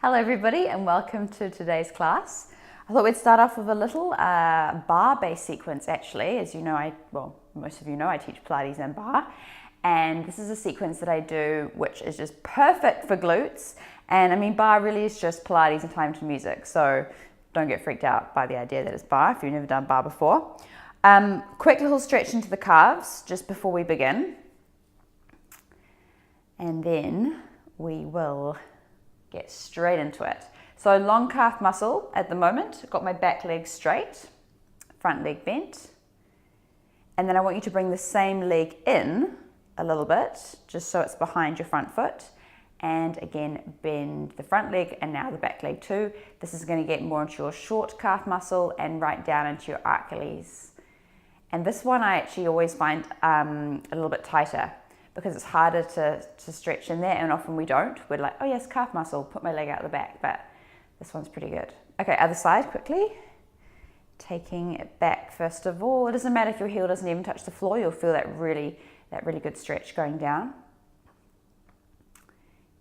Hello everybody and welcome to today's class. I thought we'd start off with a little bar-based sequence actually. As you know, most of you know I teach Pilates and bar, and this is a sequence that I do which is just perfect for glutes. And I mean, bar really is just Pilates and time to music, so don't get freaked out by the idea that it's bar if you've never done bar before. Quick little stretch into the calves just before we begin, and then we will get straight into it. So long calf muscle at the moment. I've got my back leg straight, front leg bent, and then I want you to bring the same leg in a little bit just so it's behind your front foot, and again bend the front leg and now the back leg too. This is going to get more into your short calf muscle and right down into your Achilles. And this one I actually always find a little bit tighter, because it's harder to stretch in there, and often we don't. We're like, oh yes, calf muscle, put my leg out the back, but this one's pretty good. Okay, other side quickly. Taking it back first of all. It doesn't matter if your heel doesn't even touch the floor, you'll feel that really good stretch going down.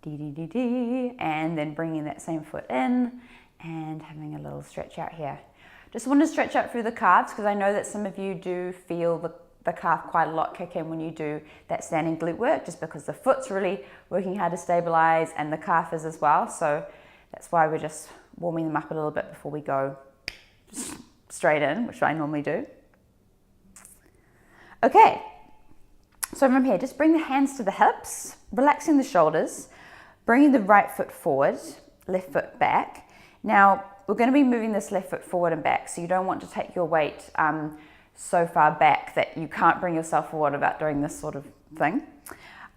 And then bringing that same foot in and having a little stretch out here. Just want to stretch out through the calves, because I know that some of you do feel the calf quite a lot kick in when you do that standing glute work, just because the foot's really working hard to stabilize and the calf is as well. So that's why we're just warming them up a little bit before we go straight in, which I normally do. Okay, so from here, just bring the hands to the hips, relaxing the shoulders, bringing the right foot forward, left foot back. Now, we're going to be moving this left foot forward and back, so you don't want to take your weight so far back that you can't bring yourself forward about doing this sort of thing.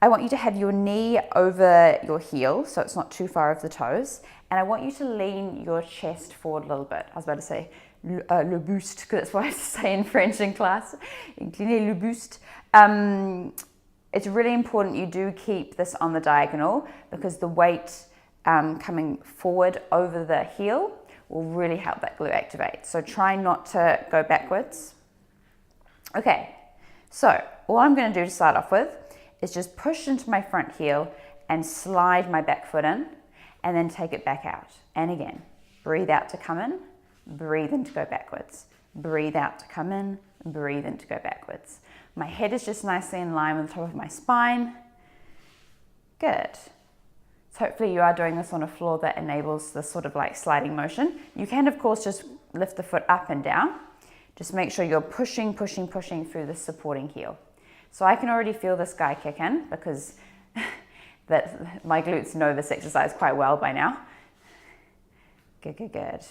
I want you to have your knee over your heel so it's not too far over the toes, and I want you to lean your chest forward a little bit. I was about to say le buste, because that's what I have to say in French in class. Incliner le buste. It's really important you do keep this on the diagonal, because the weight coming forward over the heel will really help that glute activate. So try not to go backwards. Okay, so all I'm going to do to start off with is just push into my front heel and slide my back foot in, and then take it back out. And again, breathe out to come in, breathe in to go backwards. Breathe out to come in, breathe in to go backwards. My head is just nicely in line with the top of my spine. Good. So hopefully you are doing this on a floor that enables this sort of like sliding motion. You can of course just lift the foot up and down. Just make sure you're pushing through the supporting heel. So I can already feel this guy kick in, because that my glutes know this exercise quite well by now. Good.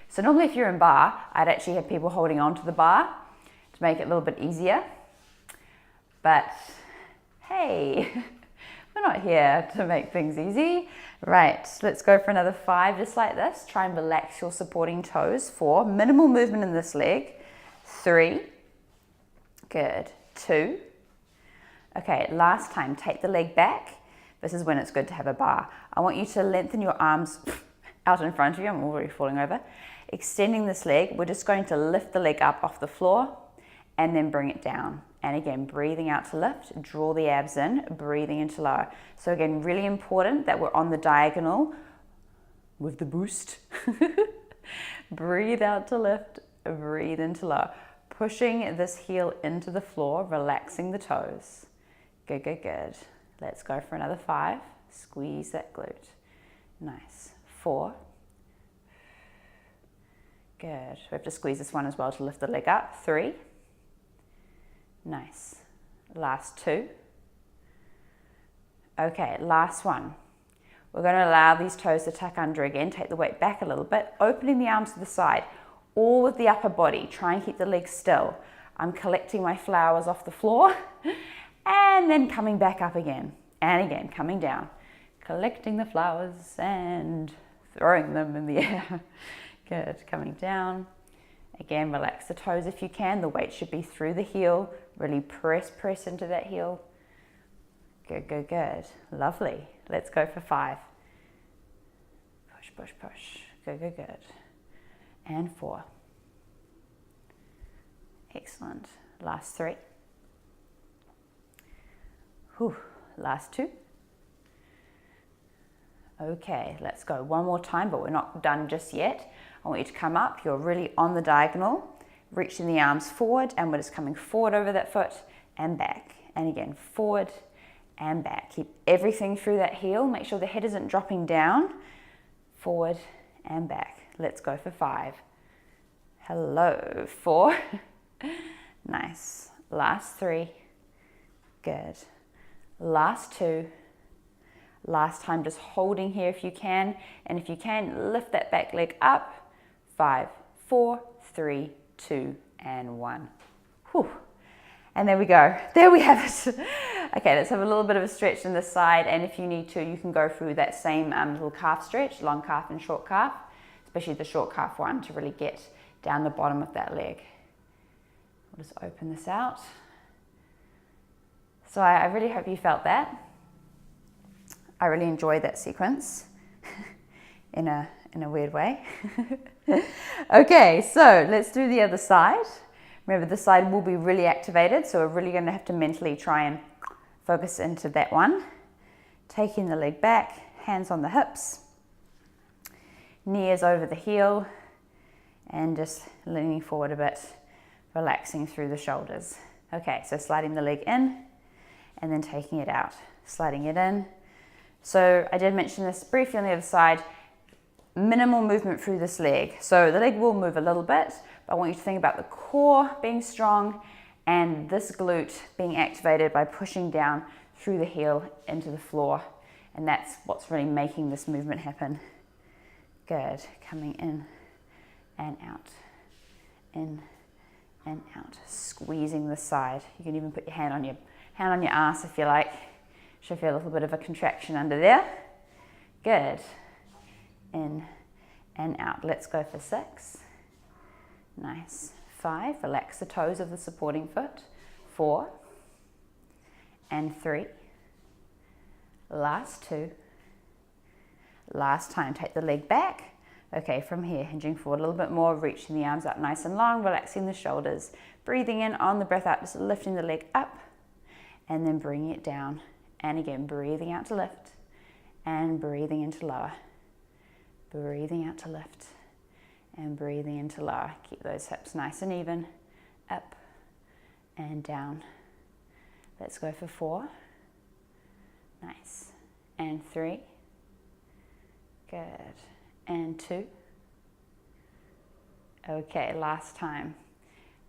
So normally if you're in bar, I'd actually have people holding on to the bar to make it a little bit easier. But hey, we're not here to make things easy. Right, let's go for another 5 just like this. Try and relax your supporting toes. 4, minimal movement in this leg. 3, good. 2, okay, last time, take the leg back. This is when it's good to have a bar. I want you to lengthen your arms out in front of you. I'm already falling over. Extending this leg, we're just going to lift the leg up off the floor and then bring it down. And again, breathing out to lift, draw the abs in, breathing into lower. So again, really important that we're on the diagonal with the boost. Breathe out to lift, breathe into lower. Pushing this heel into the floor, relaxing the toes. Good. Let's go for another 5. Squeeze that glute. Nice. 4. Good. We have to squeeze this one as well to lift the leg up. 3. Nice. Last 2. Okay, last one. We're going to allow these toes to tuck under again. Take the weight back a little bit, opening the arms to the side, all with the upper body. Try and keep the legs still. I'm collecting my flowers off the floor and then coming back up again, and again coming down, collecting the flowers and throwing them in the air. Good. Coming down. Again, relax the toes if you can. The weight should be through the heel. Really press into that heel. Good. Lovely. Let's go for 5. Push. Good. And 4. Excellent. Last 3. Last 2. Okay, let's go one more time, but we're not done just yet. I want you to come up, you're really on the diagonal, reaching the arms forward, and we're just coming forward over that foot and back. And again, forward and back. Keep everything through that heel. Make sure the head isn't dropping down. Forward and back. Let's go for 5. Hello, 4. Nice. Last 3. Good. Last 2. Last time, just holding here if you can. And if you can, lift that back leg up. 5, 4, 3, 2, and 1. Whew. And there we go. There we have it. Okay, let's have a little bit of a stretch on this side. And if you need to, you can go through that same little calf stretch, long calf and short calf, especially the short calf one, to really get down the bottom of that leg. We'll just open this out. So I really hope you felt that. I really enjoyed that sequence in a weird way. Okay, so let's do the other side. Remember, this side will be really activated, so we're really going to have to mentally try and focus into that one. Taking the leg back, hands on the hips, knee is over the heel, and just leaning forward a bit, relaxing through the shoulders. Okay, so sliding the leg in, and then taking it out, sliding it in. So I did mention this briefly on the other side, minimal movement through this leg. So the leg will move a little bit, but I want you to think about the core being strong and this glute being activated by pushing down through the heel into the floor. And that's what's really making this movement happen. Good. Coming in and out, in and out. Squeezing the side. You can even put your hand on your ass if you like. Should feel a little bit of a contraction under there. Good. In and out. Let's go for 6. Nice. 5. Relax the toes of the supporting foot. 4 and 3. Last 2. Last time. Take the leg back. Okay, from here, hinging forward a little bit more, reaching the arms up nice and long, relaxing the shoulders. Breathing in on the breath out, just lifting the leg up and then bringing it down. And again, breathing out to lift and breathing into lower. Breathing out to lift and breathing into lower. Keep those hips nice and even. Up and down. Let's go for 4. Nice. And 3. Good. And 2. Okay, last time.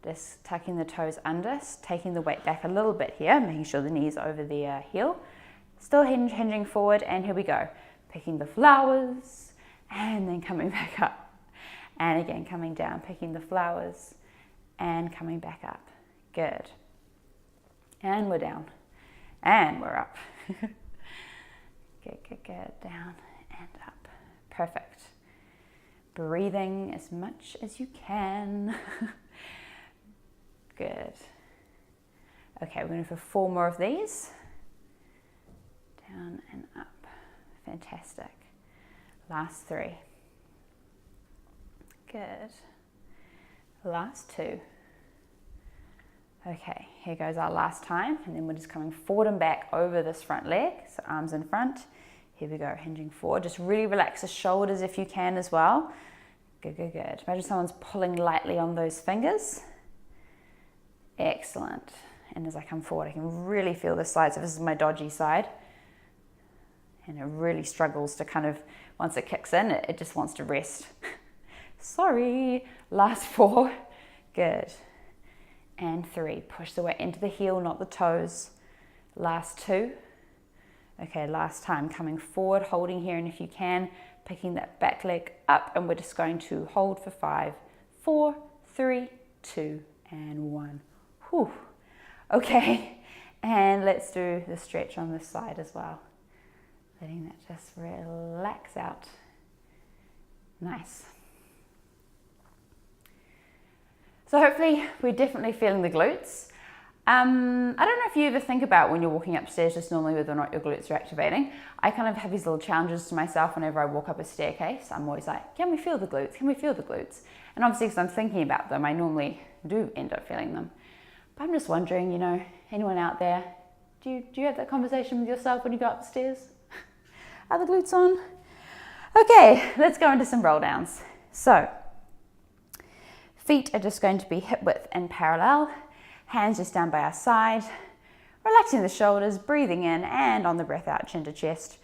Just tucking the toes under, taking the weight back a little bit here, making sure the knee is over the heel. Still hinging forward, and here we go. Picking the flowers, and then coming back up. And again, coming down, picking the flowers, and coming back up. Good. And we're down. And we're up. Good, good, good. Down and up. Perfect. Breathing as much as you can. Good. Okay, we're going for 4 more of these. Down and up. Fantastic. Last 3. Good. Last 2. Okay, here goes our last time, and then we're just coming forward and back over this front leg, so arms in front. Here we go, hinging forward. Just really relax the shoulders if you can as well. Good, good, good. Imagine someone's pulling lightly on those fingers. Excellent. And as I come forward, I can really feel this side. So this is my dodgy side. And it really struggles to kind of, once it kicks in, it just wants to rest. Sorry. Last 4. Good. And 3. Push the weight into the heel, not the toes. Last 2. Okay, last time. Coming forward, holding here, and if you can, picking that back leg up, and we're just going to hold for 5, 4, 3, 2, and 1. Whew. Okay, and let's do the stretch on this side as well. Letting that just relax out. Nice. So hopefully we're definitely feeling the glutes. I don't know if you ever think about when you're walking upstairs just normally whether or not your glutes are activating. I kind of have these little challenges to myself whenever I walk up a staircase. I'm always like, can we feel the glutes? Can we feel the glutes? And obviously because I'm thinking about them, I normally do end up feeling them. But I'm just wondering, you know, anyone out there, do you have that conversation with yourself when you go up the stairs? Are the glutes on? Okay, let's go into some roll downs. So, feet are just going to be hip width and parallel, hands just down by our side, relaxing the shoulders, breathing in, and on the breath out, chin to chest,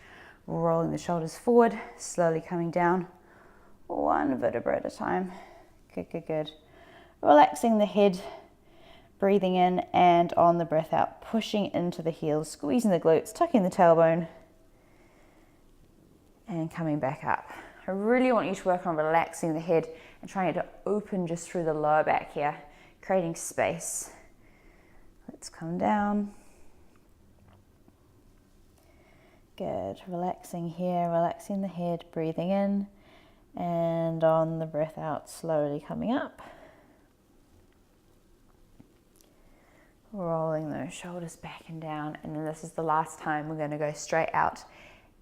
rolling the shoulders forward, slowly coming down, one vertebra at a time. Good, good, good. Relaxing the head, breathing in, and on the breath out, pushing into the heels, squeezing the glutes, tucking the tailbone, and coming back up. I really want you to work on relaxing the head and trying to open just through the lower back here, creating space. Let's come down. Good, relaxing here, relaxing the head, breathing in, and on the breath out, slowly coming up. Rolling those shoulders back and down, and then this is the last time we're going to go straight out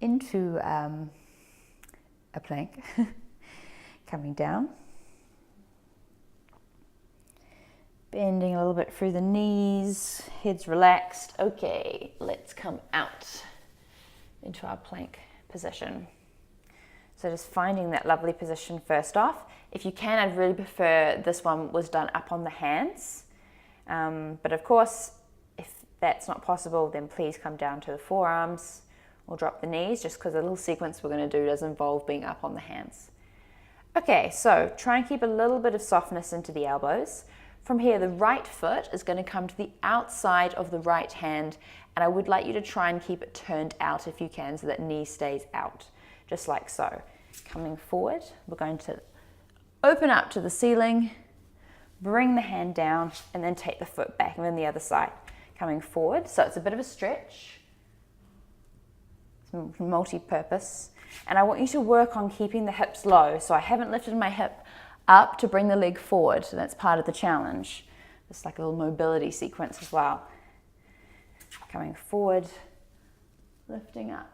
into a plank. Coming down, bending a little bit through the knees, head's relaxed. Okay, let's come out into our plank position. So just finding that lovely position first off. If you can, I'd really prefer this one was done up on the hands. But of course, if that's not possible, then please come down to the forearms or drop the knees, just because the little sequence we're going to do does involve being up on the hands. Okay, so try and keep a little bit of softness into the elbows. From here, the right foot is going to come to the outside of the right hand, and I would like you to try and keep it turned out if you can, so that knee stays out, just like so. Coming forward, we're going to open up to the ceiling, bring the hand down, and then take the foot back, and then the other side. Coming forward, so it's a bit of a stretch, it's multi-purpose, and I want you to work on keeping the hips low. So I haven't lifted my hip up to bring the leg forward, so that's part of the challenge. It's like a little mobility sequence as well. Coming forward, lifting up,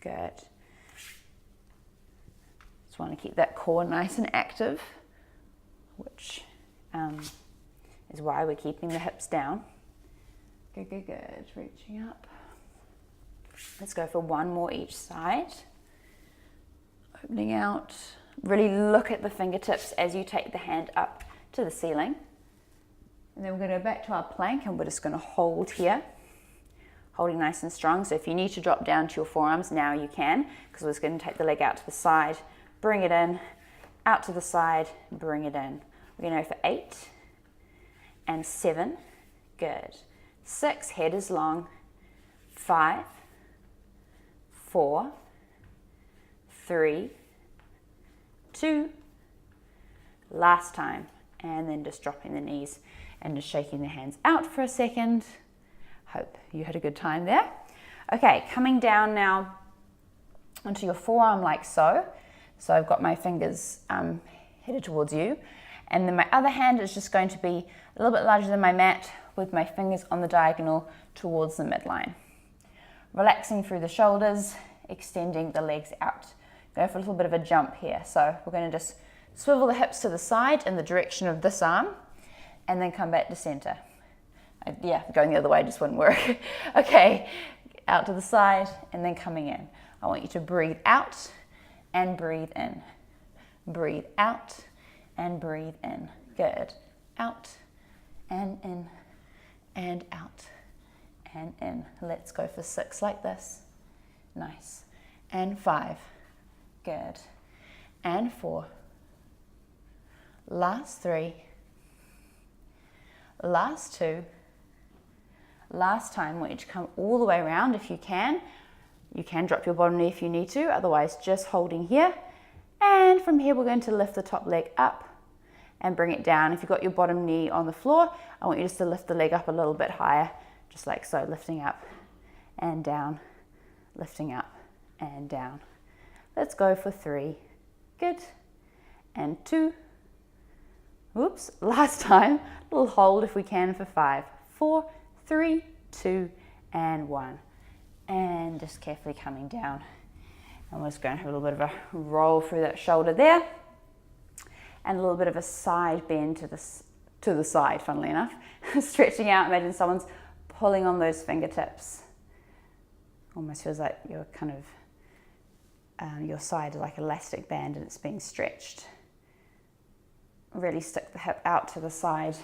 good. Just want to keep that core nice and active, which is why we're keeping the hips down. Good, good, good, reaching up. Let's go for one more each side. Opening out. Really look at the fingertips as you take the hand up to the ceiling. And then we're going to go back to our plank, and we're just going to hold here. Holding nice and strong. So if you need to drop down to your forearms, now you can, because we're just going to take the leg out to the side, bring it in, out to the side, bring it in. We're going to go for 8 and 7. Good. 6, head is long. 5, 4, 3, 2, last time, and then just dropping the knees and just shaking the hands out for a second. Hope you had a good time there. Okay, coming down now onto your forearm like so. So I've got my fingers headed towards you, and then my other hand is just going to be a little bit larger than my mat with my fingers on the diagonal towards the midline. Relaxing through the shoulders, extending the legs out. Go for a little bit of a jump here. So we're going to just swivel the hips to the side in the direction of this arm, and then come back to center. Yeah, going the other way just wouldn't work. Okay, out to the side, and then coming in. I want you to breathe out and breathe in. Breathe out and breathe in. Good. Out and in and out and in. Let's go for 6 like this. Nice. And 5. Good. And 4. Last 3. Last 2. Last time, I want you to come all the way around if you can. You can drop your bottom knee if you need to, otherwise just holding here. And from here, we're going to lift the top leg up and bring it down. If you've got your bottom knee on the floor, I want you just to lift the leg up a little bit higher, just like so, lifting up and down, lifting up and down. Let's go for 3. Good. And 2. Whoops, last time. A little hold if we can for 5. 4, 3, 2, and 1. And just carefully coming down. And we're just going to have a little bit of a roll through that shoulder there. And a little bit of a side bend to the side, funnily enough. Stretching out, imagine someone's pulling on those fingertips. Almost feels like you're kind of your side like elastic band and it's being stretched. Really stick the hip out to the side.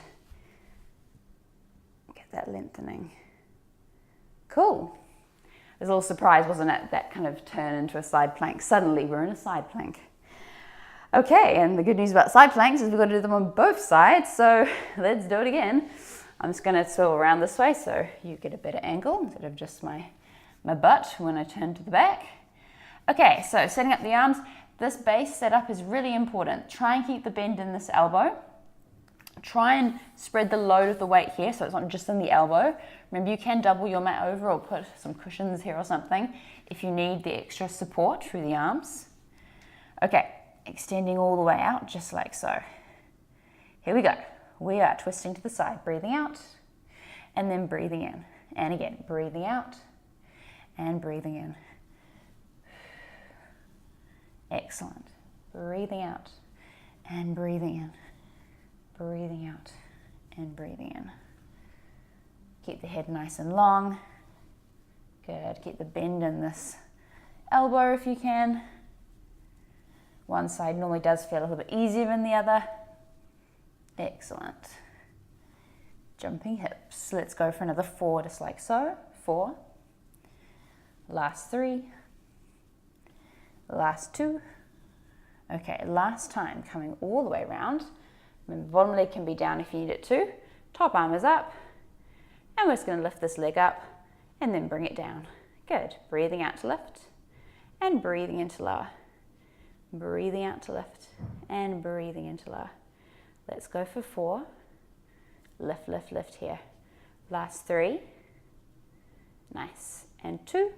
Get that lengthening. Cool. It was a little surprise, wasn't it? That kind of turn into a side plank. Suddenly we're in a side plank. Okay, and the good news about side planks is we've got to do them on both sides, so let's do it again. I'm just going to swivel around this way so you get a better angle instead of just my butt when I turn to the back. Okay, so setting up the arms. This base setup is really important. Try and keep the bend in this elbow. Try and spread the load of the weight here so it's not just in the elbow. Remember, you can double your mat over or put some cushions here or something if you need the extra support through the arms. Okay, extending all the way out just like so. Here we go. We are twisting to the side, breathing out and then breathing in. And again, breathing out and breathing in. Excellent. Breathing out and breathing in. Breathing out and breathing in. Keep the head nice and long. Good. Keep the bend in this elbow if you can. One side normally does feel a little bit easier than the other. Excellent. Jumping hips. Let's go for another 4 just like so. 4. Last 3. Last 2. Okay, last time, coming all the way around. Remember, bottom leg can be down if you need it to. Top arm is up. And we're just going to lift this leg up and then bring it down. Good. Breathing out to lift and breathing into lower. Breathing out to lift and breathing into lower. Let's go for 4. Lift, lift, lift here. Last 3. Nice. And 2.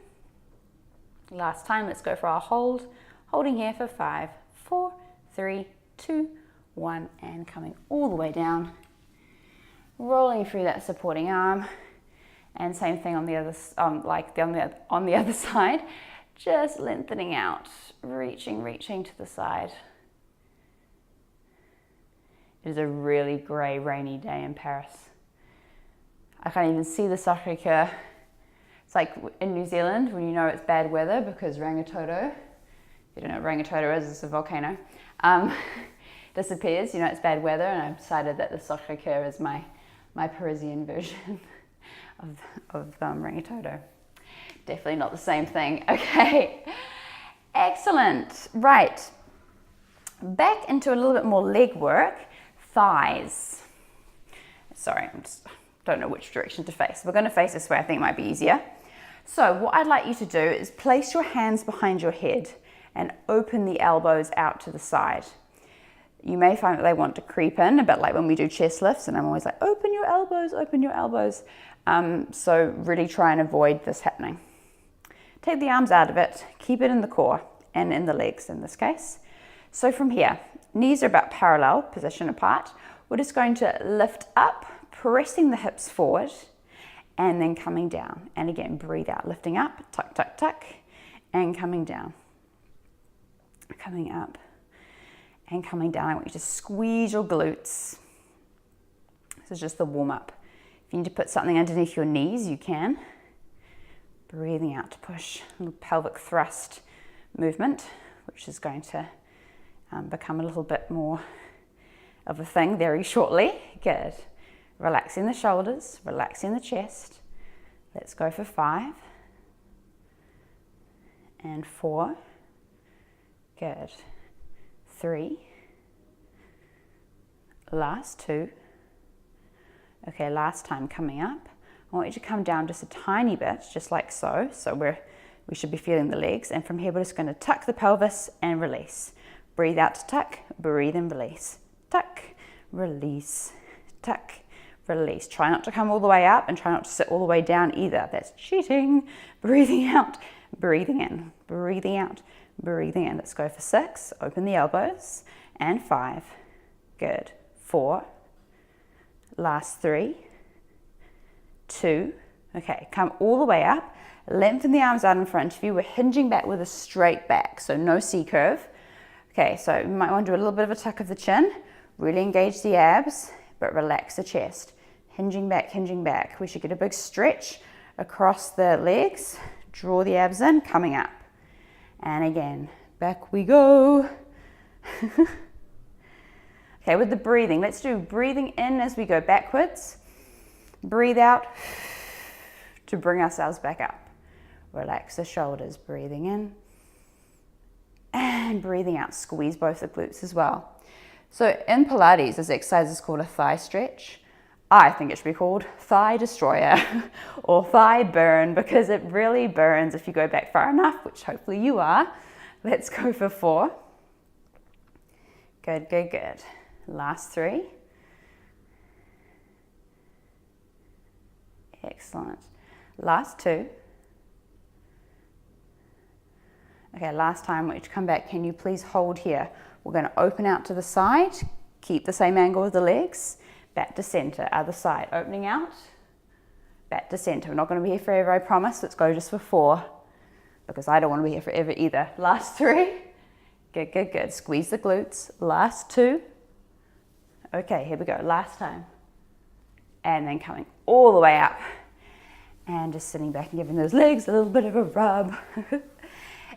Last time, let's go for our hold. Holding here for 5, 4, 3, 2, 1, and coming all the way down. Rolling through that supporting arm. And same thing on the other, on the other side. Just lengthening out, reaching to the side. It is a really grey, rainy day in Paris. I can't even see the Sacré-Cœur. It's like in New Zealand when you know it's bad weather because Rangitoto, if you don't know what Rangitoto is, it's a volcano, disappears. You know it's bad weather, and I've decided that the Sacré-Cœur is my Parisian version of Rangitoto. Definitely not the same thing. Okay, excellent. Right, back into a little bit more leg work. Thighs. Sorry, don't know which direction to face. We're going to face this way. I think it might be easier. So what I'd like you to do is place your hands behind your head and open the elbows out to the side. You may find that they want to creep in, a bit like when we do chest lifts, and I'm always like, open your elbows, open your elbows. So really try and avoid this happening. Take the arms out of it, keep it in the core and in the legs in this case. So from here, knees are about parallel, position apart. We're just going to lift up, pressing the hips forward and then coming down. And again, breathe out, lifting up, tuck, tuck, tuck, and coming down. Coming up and coming down. I want you to squeeze your glutes. This is just the warm up. If you need to put something underneath your knees, you can. Breathing out to push, a little pelvic thrust movement, which is going to become a little bit more of a thing very shortly. Good. Relaxing the shoulders, relaxing the chest. Let's go for 5 and 4. Good. 3. Last 2. Okay, last time coming up. I want you to come down just a tiny bit, just like so. So we should be feeling the legs. And from here, we're just going to tuck the pelvis and release. Breathe out to tuck, breathe and release. Tuck, release, tuck, release. Try not to come all the way up and try not to sit all the way down either. That's cheating. Breathing out, breathing in, breathing out, breathing in. Let's go for 6. Open the elbows. And 5. Good. 4. Last 3. 2. Okay, come all the way up. Lengthen the arms out in front of you. We're hinging back with a straight back, so no C curve. Okay, so you might want to do a little bit of a tuck of the chin. Really engage the abs, but relax the chest. Hinging back, hinging back. We should get a big stretch across the legs. Draw the abs in, coming up. And again, back we go. Okay, with the breathing, let's do breathing in as we go backwards. Breathe out to bring ourselves back up. Relax the shoulders, breathing in and breathing out. Squeeze both the glutes as well. So in Pilates, this exercise is called a thigh stretch. I think it should be called thigh destroyer or thigh burn, because it really burns if you go back far enough, which hopefully you are. Let's go for 4. Good, good, good. Last 3. Excellent. Last 2. Okay, last time, I want you to come back. Can you please hold here? We're going to open out to the side, keep the same angle with the legs, back to center, other side, opening out, back to center. We're not going to be here forever, I promise. Let's go just for 4, because I don't want to be here forever either. Last 3. Good, good, good. Squeeze the glutes. Last 2. Okay, here we go. Last time. And then coming all the way up. And just sitting back and giving those legs a little bit of a rub.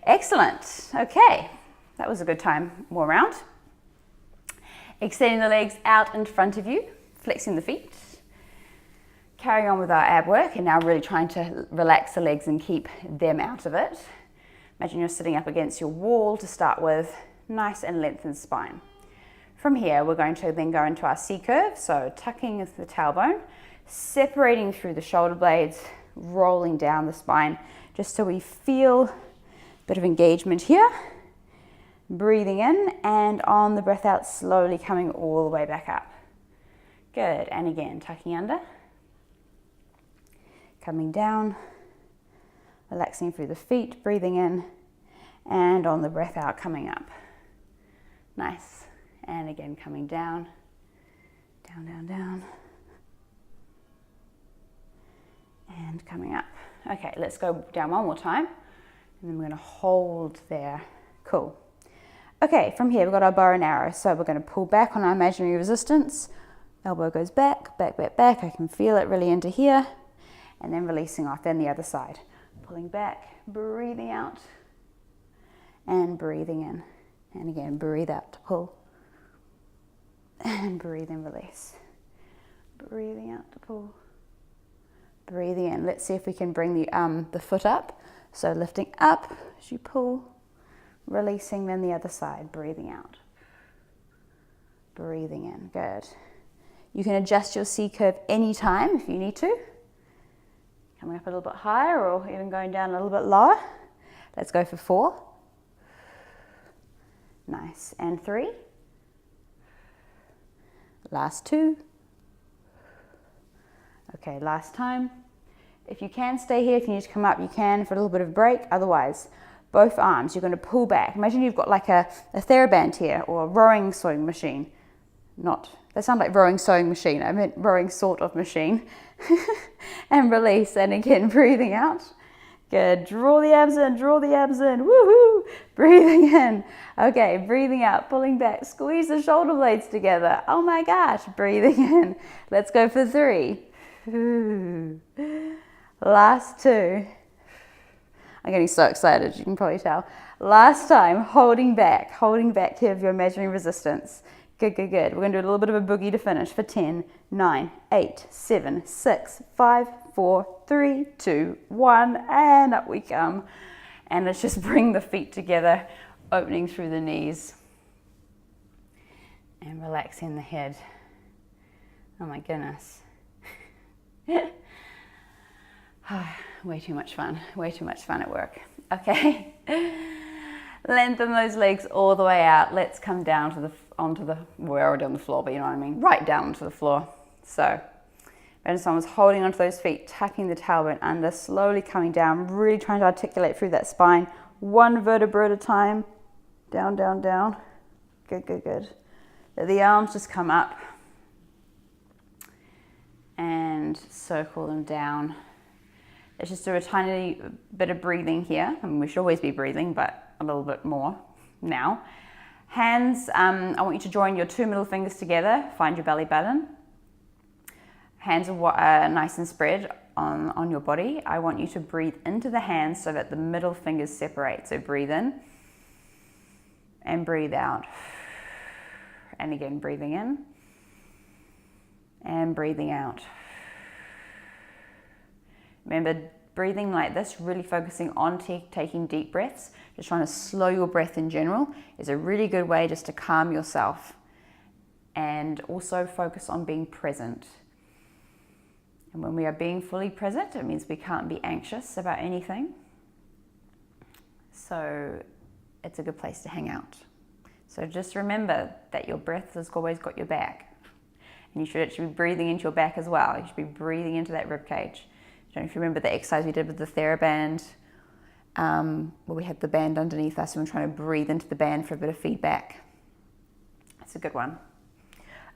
Excellent. Okay, that was a good time. More round. Extending the legs out in front of you, flexing the feet. Carrying on with our ab work, and now really trying to relax the legs and keep them out of it. Imagine you're sitting up against your wall to start with, nice and lengthened spine. From here, we're going to then go into our C curve, so tucking the tailbone, separating through the shoulder blades, rolling down the spine, just so we feel a bit of engagement here. Breathing in, and on the breath out, slowly coming all the way back up. Good, and again, tucking under, coming down, relaxing through the feet, breathing in, and on the breath out, coming up. Nice, and again, coming down, down, down, down, and coming up. Okay, let's go down one more time, and then we're going to hold there. Cool. Okay, from here we've got our bow and arrow, so we're going to pull back on our imaginary resistance. Elbow goes back, back, back, back. I can feel it really into here, and then releasing off, then the other side. Pulling back, breathing out, and breathing in. And again, breathe out to pull, and breathe in, release. Breathing out to pull, breathing in. Let's see if we can bring the foot up. So lifting up as you pull, releasing, then the other side, breathing out, breathing in. Good. You can adjust your C curve anytime if you need to. Coming up a little bit higher or even going down a little bit lower. Let's go for 4. Nice. And 3. Last 2. Okay, last time. If you can stay here, if you need to come up, you can for a little bit of break. Otherwise, both arms, you're going to pull back. Imagine you've got like a TheraBand here, or a rowing sewing machine. They sound like rowing sewing machine. I meant rowing sort of machine. And release, and again, breathing out. Good, draw the abs in, woohoo! Breathing in. Okay, breathing out, pulling back, squeeze the shoulder blades together. Oh my gosh, breathing in. Let's go for 3. Last 2. I'm getting so excited, you can probably tell. Last time, holding back here of your imaginary resistance. Good, good, good. We're going to do a little bit of a boogie to finish for 10, 9, 8, 7, 6, 5, 4, 3, 2, 1, and up we come. And let's just bring the feet together, opening through the knees and relaxing the head. Oh my goodness. Way too much fun at work. Okay. Lengthen those legs all the way out. Let's come down we're already on the floor, but you know what I mean, right down onto the floor. So, imagine someone's holding onto those feet, tucking the tailbone under, slowly coming down, really trying to articulate through that spine, one vertebra at a time, down, down, down. Good, good, good. Let the arms just come up and circle them down. Let's just do a tiny bit of breathing here. I mean, we should always be breathing, but a little bit more now. Hands, I want you to join your 2 middle fingers together. Find your belly button. Hands are nice and spread on your body, I want you to breathe into the hands so that the middle fingers separate. So breathe in and breathe out. And again, breathing in and breathing out. Remember, breathing like this, really focusing on taking deep breaths, just trying to slow your breath in general, is a really good way just to calm yourself and also focus on being present. And when we are being fully present, it means we can't be anxious about anything. So it's a good place to hang out. So just remember that your breath has always got your back. And you should actually be breathing into your back as well. You should be breathing into that rib cage. I don't know if you remember the exercise we did with the TheraBand, where we had the band underneath us and we're trying to breathe into the band for a bit of feedback. It's a good one.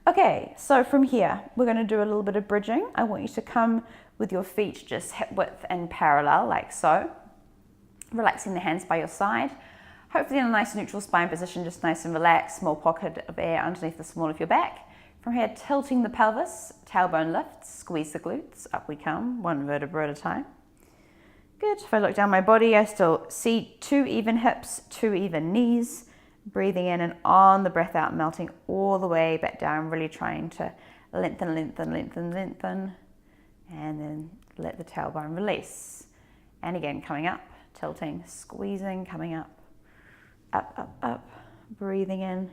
Okay, so from here, we're going to do a little bit of bridging. I want you to come with your feet just hip width and parallel, like so. Relaxing the hands by your side. Hopefully in a nice neutral spine position, just nice and relaxed, small pocket of air underneath the small of your back. From here, tilting the pelvis, tailbone lifts, squeeze the glutes, up we come, one vertebra at a time. Good, if I look down my body, I still see 2 even hips, 2 even knees, breathing in and on the breath out, melting all the way back down, really trying to lengthen, lengthen, lengthen, lengthen, and then let the tailbone release. And again, coming up, tilting, squeezing, coming up, up, up, up, breathing in,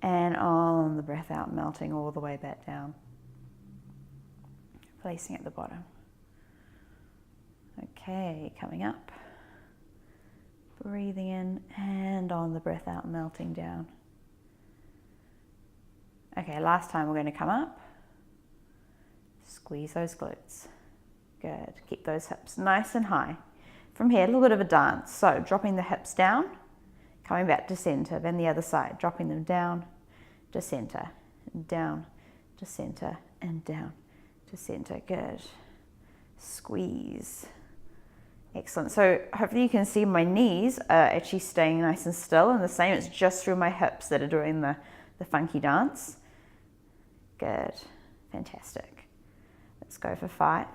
and on the breath out, melting all the way back down. Placing at the bottom. Okay, coming up. Breathing in and on the breath out, melting down. Okay, last time we're going to come up. Squeeze those glutes. Good. Keep those hips nice and high. From here, a little bit of a dance. So dropping the hips down, coming back to center, then the other side, dropping them down to center, down to center, and down to center. Good. Squeeze. Excellent. So hopefully you can see my knees are actually staying nice and still, and the same, it's just through my hips that are doing the funky dance. Good. Fantastic. Let's go for 5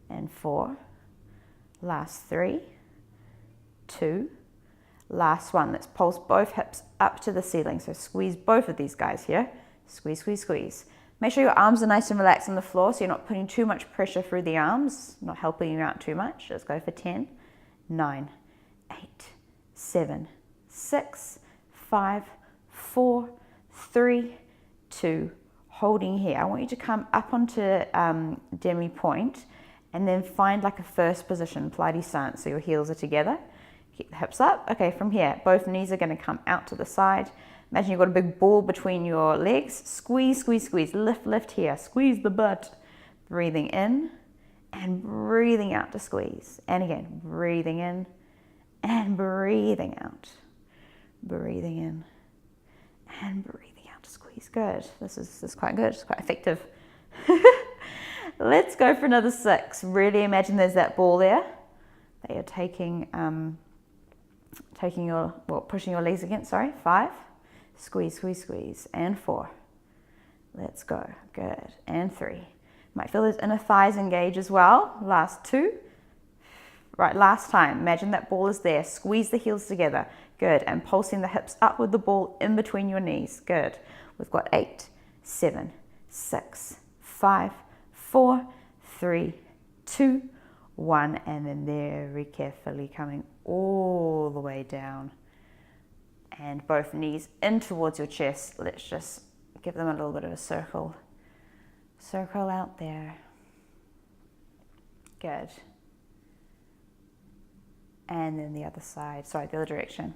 and 4. Last 3, 2, last 1. Let's pulse both hips up to the ceiling. So squeeze both of these guys here. Squeeze, squeeze, squeeze. Make sure your arms are nice and relaxed on the floor so you're not putting too much pressure through the arms, not helping you out too much. Let's go for 10, 9, 8, 7, 6, 5, 4, 3, 2, holding here. I want you to come up onto demi point and then find like a first position, Pilates stance, so your heels are together. Keep the hips up. Okay, from here, both knees are going to come out to the side. Imagine you've got a big ball between your legs. Squeeze, squeeze, squeeze. Lift, lift here. Squeeze the butt. Breathing in and breathing out to squeeze. And again, breathing in and breathing out. Breathing in and breathing out to squeeze. Good. This is quite good. It's quite effective. Let's go for another 6. Really imagine there's that ball there that you're pushing your legs against. 5. Squeeze, squeeze, squeeze. And 4. Let's go. Good. And 3. Might feel those inner thighs engage as well. Last 2. Right, last time. Imagine that ball is there. Squeeze the heels together. Good. And pulsing the hips up with the ball in between your knees. Good. We've got 8, 7, 6, 5, 4, 3, 2, 1. And then very carefully coming all the way down. And both knees in towards your chest. Let's just give them a little bit of a circle. Circle out there. Good. And then the other side, the other direction.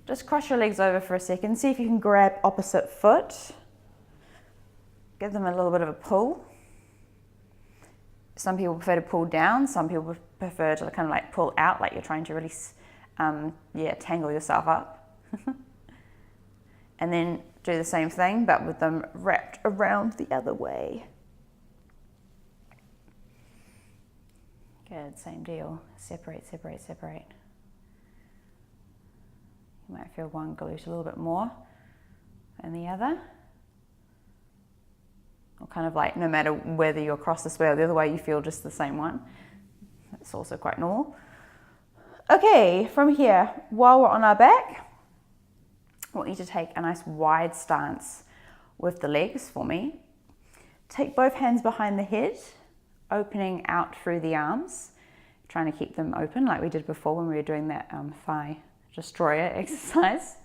Just cross your legs over for a second. See if you can grab opposite foot. Give them a little bit of a pull. Some people prefer to pull down. Some people prefer to kind of like pull out, like you're trying to really, tangle yourself up. And then do the same thing, but with them wrapped around the other way. Good, same deal. Separate, separate, separate. You might feel one glute a little bit more than the other. or kind of like no matter whether you're across this way or the other way, you feel just the same one. That's also quite normal. Okay, from here, while we're on our back, I want you to take a nice wide stance with the legs for me. Take both hands behind the head, opening out through the arms, trying to keep them open like we did before when we were doing that thigh destroyer exercise.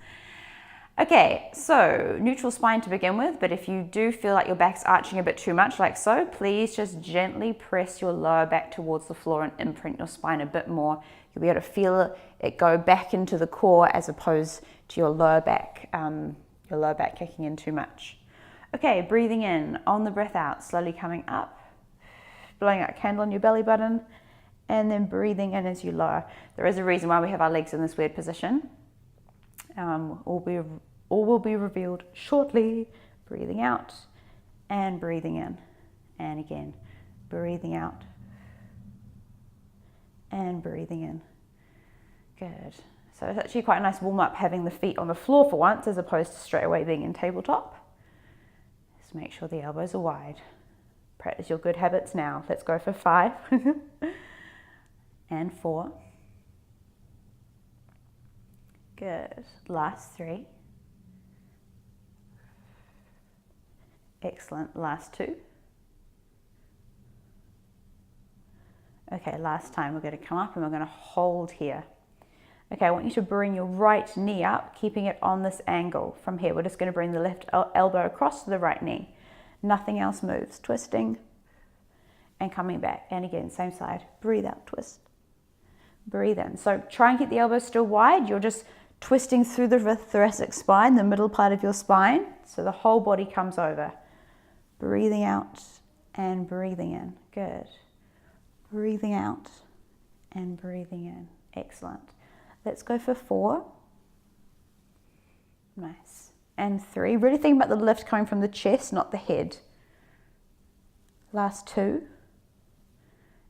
Okay, so neutral spine to begin with, but if you do feel like your back's arching a bit too much like so, please just gently press your lower back towards the floor and imprint your spine a bit more. You'll be able to feel it go back into the core as opposed to your lower back kicking in too much. Okay, breathing in, on the breath out, slowly coming up, blowing out a candle on your belly button, and then breathing in as you lower. There is a reason why we have our legs in this weird position. All will be revealed shortly. Breathing out and breathing in. And again, breathing out and breathing in. Good. So it's actually quite a nice warm up having the feet on the floor for once as opposed to straight away being in tabletop. Just make sure the elbows are wide. Practice your good habits now. Let's go for 5 and 4. Good. Last 3. Excellent. Last 2. Okay, last time we're going to come up and we're going to hold here. Okay, I want you to bring your right knee up, keeping it on this angle. From here, we're just going to bring the left elbow across to the right knee. Nothing else moves. Twisting and coming back. And again, same side. Breathe out, twist. Breathe in. So try and keep the elbows still wide. You're just twisting through the thoracic spine, the middle part of your spine, so the whole body comes over. Breathing out and breathing in. Good. Breathing out and breathing in. Excellent. Let's go for 4. Nice. And 3. Really think about the lift coming from the chest, not the head. Last 2.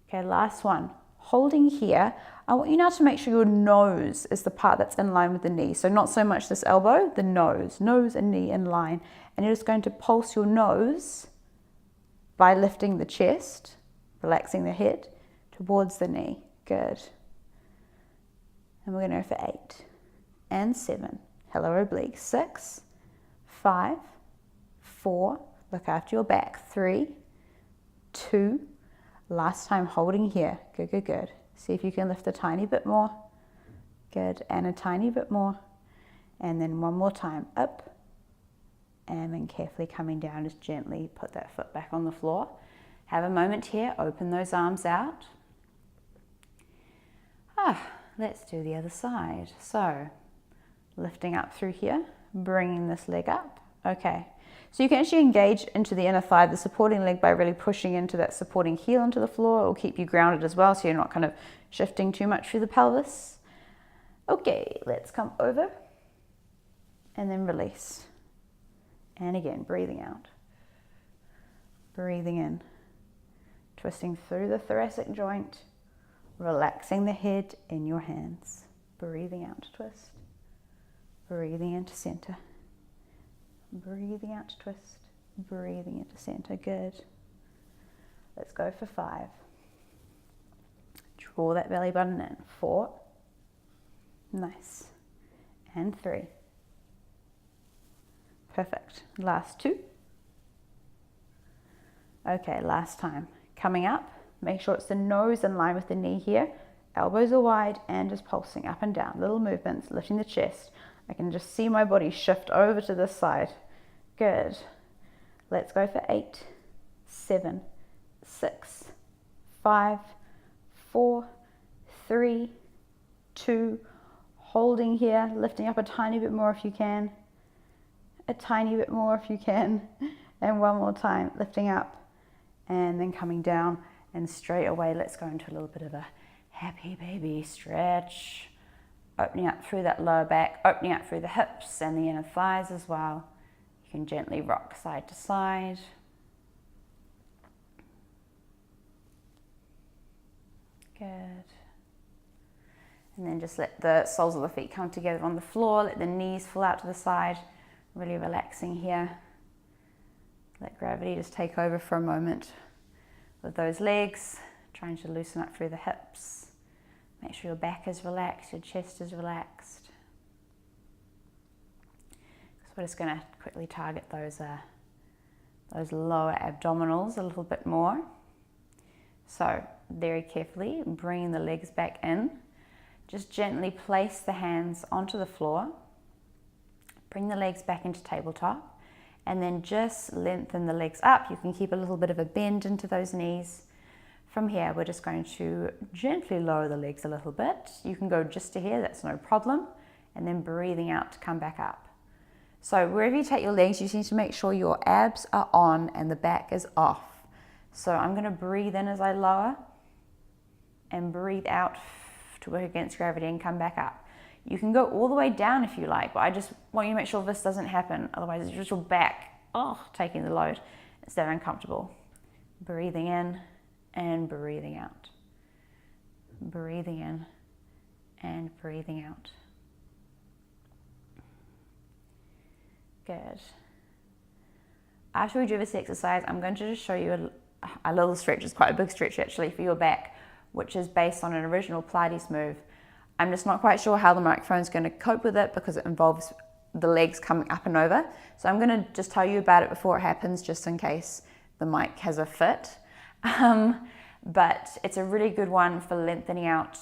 Okay, last 1. Holding here, I want you now to make sure your nose is the part that's in line with the knee. So not so much this elbow, the nose and knee in line. And you're just going to pulse your nose by lifting the chest, relaxing the head towards the knee. Good. And we're going to go for 8 and 7. Hello oblique. 6, 5, 4. Look after your back. 3, 2. Last time holding here. Good, good, good. See if you can lift a tiny bit more. Good. And a tiny bit more. And then one more time. Up. And then carefully coming down. Just gently put that foot back on the floor. Have a moment here. Open those arms out. Let's do the other side. So, lifting up through here. Bringing this leg up. Okay. So you can actually engage into the inner thigh, the supporting leg, by really pushing into that supporting heel into the floor. It will keep you grounded as well, so you're not kind of shifting too much through the pelvis. Okay, let's come over and then release. And again, breathing out. Breathing in. Twisting through the thoracic joint. Relaxing the head in your hands. Breathing out to twist. Breathing into center. Breathing out to twist, breathing into center. Good. Let's go for 5. Draw that belly button in. 4. Nice. And 3. Perfect. Last 2. Okay, last time. Coming up, make sure it's the nose in line with the knee here. Elbows are wide and just pulsing up and down. Little movements, lifting the chest. I can just see my body shift over to this side. Good. Let's go for 8, 7, 6, 5, 4, 3, 2. Holding here, lifting up a tiny bit more if you can. A tiny bit more if you can. And one more time, lifting up and then coming down. And straight away, let's go into a little bit of a happy baby stretch. Opening up through that lower back, opening up through the hips and the inner thighs as well. You can gently rock side to side. Good. And then just let the soles of the feet come together on the floor. Let the knees fall out to the side. Really relaxing here. Let gravity just take over for a moment with those legs, trying to loosen up through the hips. Make sure your back is relaxed, your chest is relaxed. So we're just going to quickly target those lower abdominals a little bit more. So very carefully bringing the legs back in. Just gently place the hands onto the floor. Bring the legs back into tabletop. And then just lengthen the legs up. You can keep a little bit of a bend into those knees. From here, we're just going to gently lower the legs a little bit. You can go just to here, that's no problem. And then breathing out to come back up. So wherever you take your legs, you just need to make sure your abs are on and the back is off. So I'm going to breathe in as I lower and breathe out to work against gravity and come back up. You can go all the way down if you like, but I just want you to make sure this doesn't happen. Otherwise, it's just your back, taking the load. It's that uncomfortable. Breathing in and breathing out. Breathing in and breathing out. Good. After we do this exercise, I'm going to just show you a little stretch. It's quite a big stretch actually for your back, which is based on an original Pilates move. I'm just not quite sure how the microphone is going to cope with it because it involves the legs coming up and over. So I'm going to just tell you about it before it happens, just in case the mic has a fit. But it's a really good one for lengthening out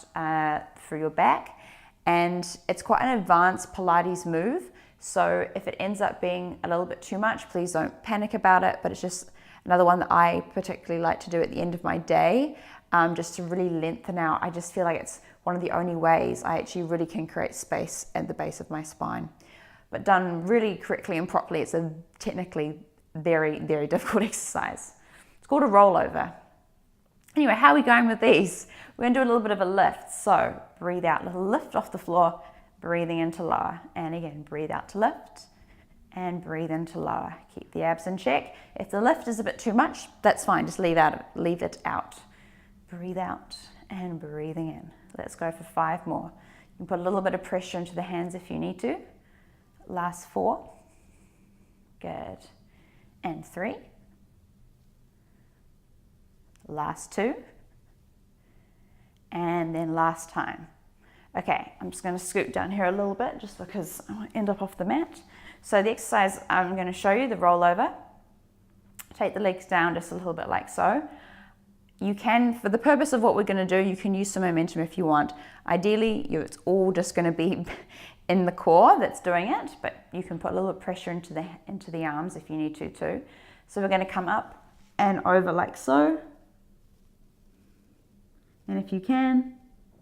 through your back. And it's quite an advanced Pilates move. So if it ends up being a little bit too much, please don't panic about it. But it's just another one that I particularly like to do at the end of my day, just to really lengthen out. I just feel like it's one of the only ways I actually really can create space at the base of my spine. But done really correctly and properly, it's a technically very, very difficult exercise. It's called a rollover. Anyway, how are we going with these? We're going to do a little bit of a lift. So breathe out, little lift off the floor, breathing into lower. And again, breathe out to lift and breathe into lower. Keep the abs in check. If the lift is a bit too much, that's fine. Just leave it out. Breathe out and breathing in. Let's go for 5 more. You can put a little bit of pressure into the hands if you need to. Last 4. Good. And 3. Last 2. And then last time. Okay, I'm just going to scoot down here a little bit just because I want to end up off the mat. So the exercise I'm going to show you, the rollover. Take the legs down just a little bit like so. You can, for the purpose of what we're going to do, you can use some momentum if you want. Ideally, it's all just going to be in the core that's doing it, but you can put a little bit of pressure into the arms if you need to too. So we're going to come up and over like so. And if you can,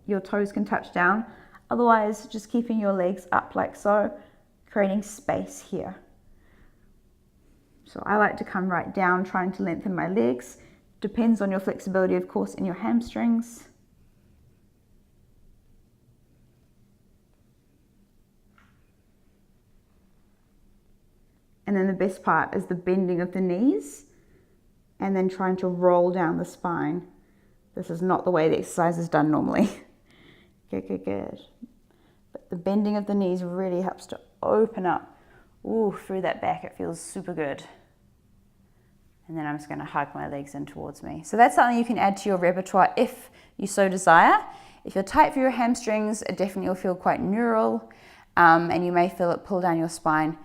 your toes can touch down. Otherwise, just keeping your legs up like so, creating space here. So I like to come right down, trying to lengthen my legs. Depends on your flexibility, of course, in your hamstrings. And then the best part is the bending of the knees and then trying to roll down the spine. This is not the way the exercise is done normally. Good, good, good. But the bending of the knees really helps to open up through that back. It feels super good. And then I'm just going to hug my legs in towards me. So that's something you can add to your repertoire if you so desire. If you're tight for your hamstrings, it definitely will feel quite neural, and you may feel it pull down your spine.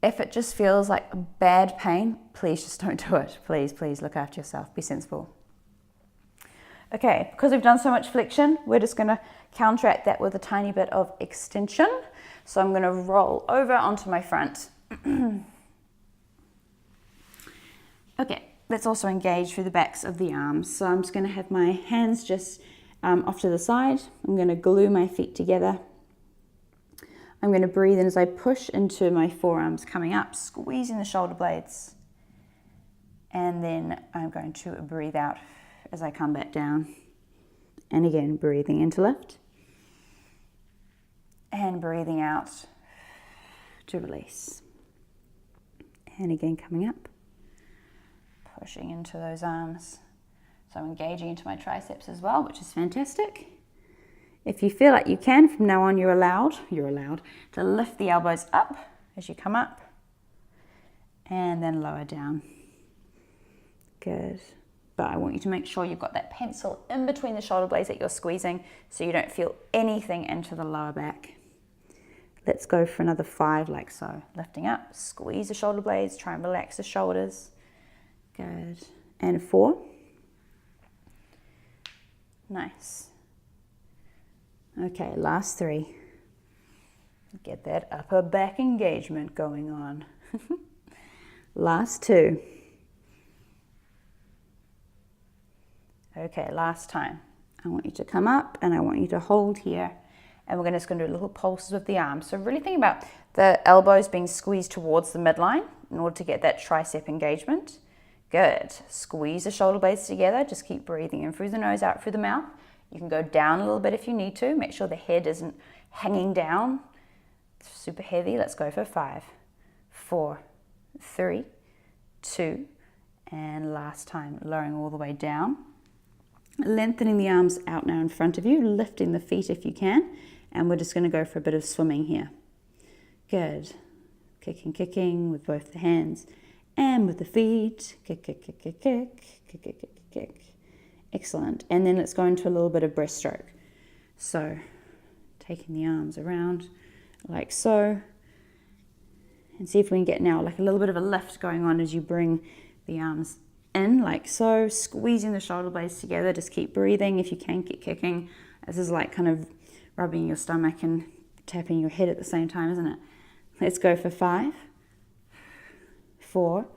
If it just feels like bad pain, please just don't do it. Please, please look after yourself. Be sensible. Okay, because we've done so much flexion, we're just going to counteract that with a tiny bit of extension. So I'm going to roll over onto my front. Okay, let's also engage through the backs of the arms. So I'm just going to have my hands just off to the side. I'm going to glue my feet together. I'm going to breathe in as I push into my forearms coming up, squeezing the shoulder blades. And then I'm going to breathe out as I come back down. And again, breathing in to lift. And breathing out to release. And again, coming up. Pushing into those arms. So I'm engaging into my triceps as well, which is fantastic. If you feel like you can, from now on you're allowed to lift the elbows up as you come up and then lower down. Good. But I want you to make sure you've got that pencil in between the shoulder blades that you're squeezing so you don't feel anything into the lower back. Let's go for another 5 like so. Lifting up, squeeze the shoulder blades, try and relax the shoulders. Good. And 4. Nice. Okay, last 3. Get that upper back engagement going on. Last 2. Okay, last time. I want you to come up and I want you to hold here. And we're just going to do little pulses with the arms. So really think about the elbows being squeezed towards the midline in order to get that tricep engagement. Good. Squeeze the shoulder blades together. Just keep breathing in through the nose, out through the mouth. You can go down a little bit if you need to. Make sure the head isn't hanging down. It's super heavy. Let's go for 5, 4, 3, 2, and last time, lowering all the way down. Lengthening the arms out now in front of you, lifting the feet if you can. And we're just going to go for a bit of swimming here. Good. Kicking with both the hands and with the feet. Kick. Excellent. And then let's go into a little bit of breaststroke. So taking the arms around like so. And see if we can get now like a little bit of a lift going on as you bring the arms in like so. Squeezing the shoulder blades together. Just keep breathing. If you can, keep kicking. This is like kind of rubbing your stomach and tapping your head at the same time, isn't it? Let's go for 5, 4,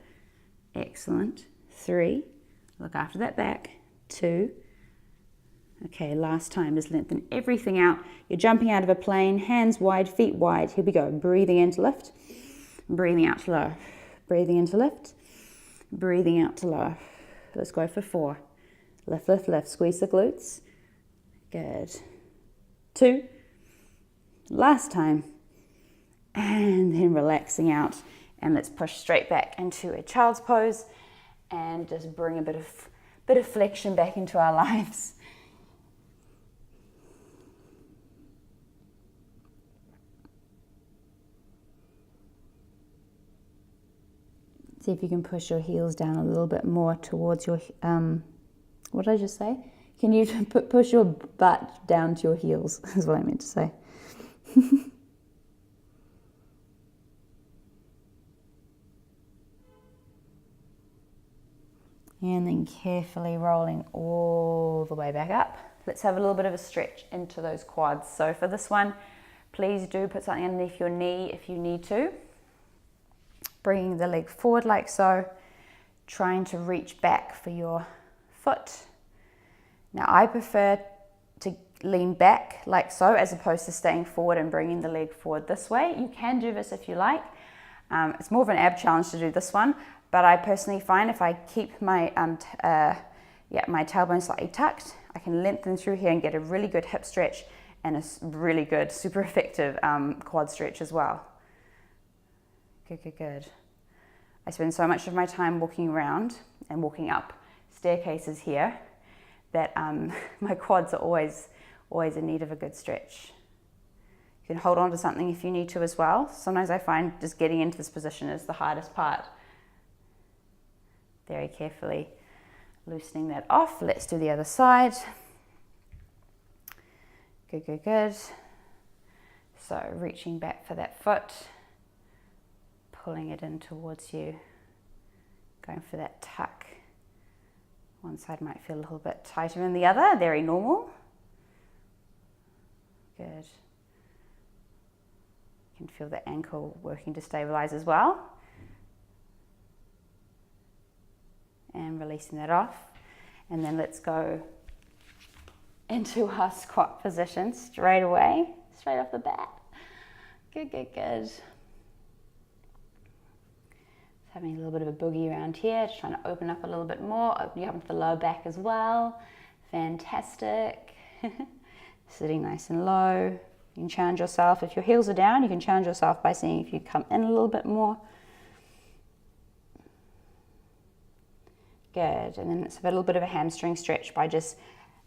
excellent, 3, look after that back, 2, okay, last time, just lengthen everything out. You're jumping out of a plane, hands wide, feet wide. Here we go, breathing in to lift, breathing out to lower, breathing in to lift, breathing out to lower. Let's go for 4, lift, squeeze the glutes, good. 2, last time, and then relaxing out, and let's push straight back into a child's pose and just bring a bit of flexion back into our lives. See if you can push your heels down a little bit more towards your what did I just say? Can you push your butt down to your heels, is what I meant to say. And then carefully rolling all the way back up. Let's have a little bit of a stretch into those quads. So for this one, please do put something underneath your knee if you need to. Bringing the leg forward like so. Trying to reach back for your foot. Now I prefer to lean back like so as opposed to staying forward and bringing the leg forward this way. You can do this if you like. It's more of an ab challenge to do this one, but I personally find if I keep my my tailbone slightly tucked, I can lengthen through here and get a really good hip stretch and a really good, super effective quad stretch as well. Good. I spend so much of my time walking around and walking up staircases here that my quads are always in need of a good stretch. You can hold on to something if you need to as well. Sometimes I find just getting into this position is the hardest part. Very carefully loosening that off. Let's do the other side. Good. So reaching back for that foot, pulling it in towards you, going for that tuck. One side might feel a little bit tighter than the other, very normal. Good. You can feel the ankle working to stabilize as well. And releasing that off. And then let's go into our squat position straight away, straight off the bat. Good. Having a little bit of a boogie around here, just trying to open up a little bit more, opening up into the lower back as well. Fantastic. Sitting nice and low. You can challenge yourself. If your heels are down, you can challenge yourself by seeing if you come in a little bit more. Good. And then it's a little bit of a hamstring stretch by just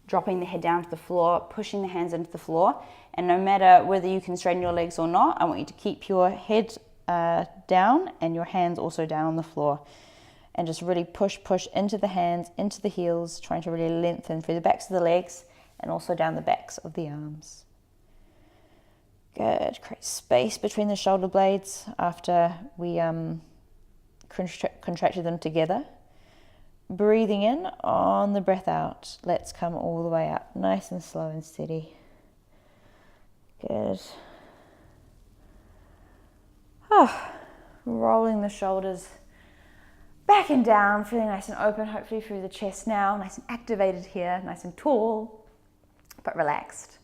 dropping the head down to the floor, pushing the hands into the floor. And no matter whether you can straighten your legs or not, I want you to keep your head down and your hands also down on the floor. and just really push into the hands, into the heels, trying to really lengthen through the backs of the legs and also down the backs of the arms. Good. Create space between the shoulder blades after we contracted them together. Breathing in on the breath out. Let's come all the way up, nice and slow and steady. Good. Rolling the shoulders back and down, feeling nice and open, hopefully through the chest now, nice and activated here, nice and tall, but relaxed.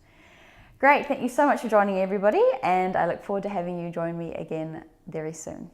Great, thank you so much for joining everybody, and I look forward to having you join me again very soon.